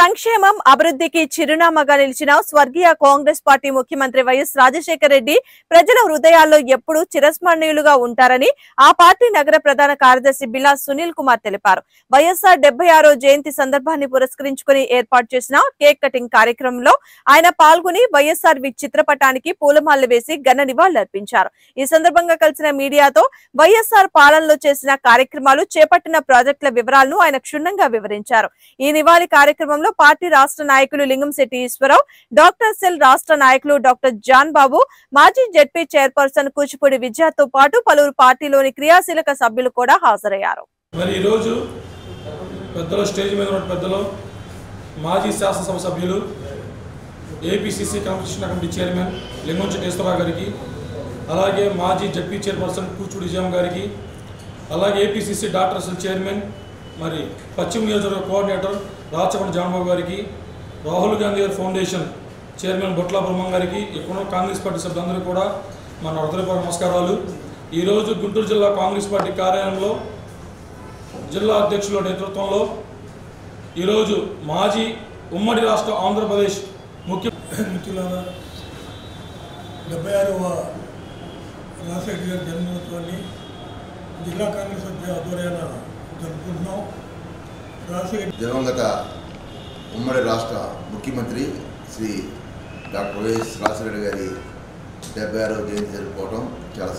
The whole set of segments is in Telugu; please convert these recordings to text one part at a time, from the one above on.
సంక్షేమం అభివృద్ధికి చిరునామాగా నిలిచిన స్వర్గీయ కాంగ్రెస్ పార్టీ ముఖ్యమంత్రి వైఎస్ రాజశేఖర రెడ్డి ప్రజల హృదయాల్లో ఎప్పుడూ చిరస్మరణీయులుగా ఉంటారని ఆ పార్టీ నగర ప్రధాన కార్యదర్శి బిల్లా సునీల్ కుమార్ తెలిపారు. వైఎస్ఆర్ 76వ జయంతి సందర్భాన్ని పురస్కరించుకుని ఏర్పాటు చేసిన కేక్ కటింగ్ కార్యక్రమంలో ఆయన పాల్గొని వైఎస్ఆర్ చిత్రపటానికి పూలమాలలు వేసి ఘన నివాళులర్పించారు. ఈ సందర్భంగా కలిసిన మీడియాతో వైఎస్ఆర్ పాలనలో చేసిన కార్యక్రమాలు, చేపట్టిన ప్రాజెక్టుల వివరాలను ఆయన క్షుణ్ణంగా వివరించారు. ఈ నివాళి కార్యక్రమంలో పార్టీ రాష్ట్ర నాయకులు లింగంశెట్టి ఈశ్వరరావు, డాక్టర్ సెల్ రాష్ట్ర నాయకులు డాక్టర్ జాన్ బాబు, మాజీ జెడ్పీ చైర్పర్సన్ కూచిపూడి విజయతో పాటు పలువురు పార్టీలోని క్రియాశీలక సభ్యులు కూడా హాజరయ్యారు. మరి ఈ రోజు పెద్దలు స్టేజ్ మీద ఉన్న పెద్దలు, మాజీ శాసనసభ సభ్యులు, APCC competition committee chairman Lingamsetty Eswararao గారికి, అలాగే మాజీ జెడ్పీ చైర్పర్సన్ కూచిపూడి విజయం గారికి, అలాగే ఏపీసీసీ డాక్టర్ సెల్ చైర్మన్, మరి పశ్చిమ నియోజకవర్గ కోఆర్డినేటర్ రాచకొండ జాన్బాబు గారికి, రాహుల్ గాంధీ గారి ఫౌండేషన్ చైర్మన్ బొట్ల బ్రహ్మం గారికి, ఇక్కడ కాంగ్రెస్ పార్టీ సభ్యులందరూ కూడా మన హృదయపూర్వక నమస్కారాలు. ఈరోజు గుంటూరు జిల్లా కాంగ్రెస్ పార్టీ కార్యాలయంలో జిల్లా అధ్యక్షుల నేతృత్వంలో ఈరోజు మాజీ ఉమ్మడి రాష్ట్ర ఆంధ్రప్రదేశ్ ముఖ్యమంత్రుల 76వ రాజశేఖర గారి జన్మదినోత్సవాన్ని జిల్లా కాంగ్రెస్ ఆధ్వర్యాన జరుపుకుంటున్నాం. దివంగత ఉమ్మడి రాష్ట్ర ముఖ్యమంత్రి శ్రీ డాక్టర్ వైఎస్ రాజశేఖర గారి 76వ జయంతి జరుపుకోవడం చాలా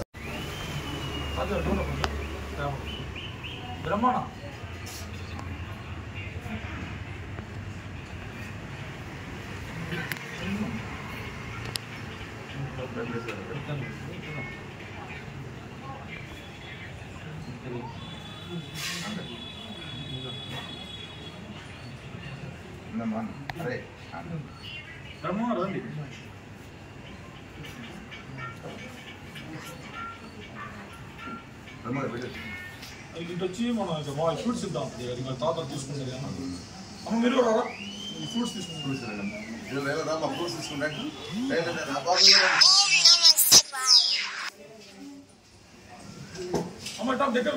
అరే ఇటు వచ్చి మనం మా ఫ్రూట్స్ ఇద్దాం. తాత తీసుకుంటారు అమ్మ, మీరు కూడా ఈ ఫ్రూట్స్ తీసుకుంటారు. ఫ్రూట్స్ తీసుకుంటాను. అమ్మ దగ్గర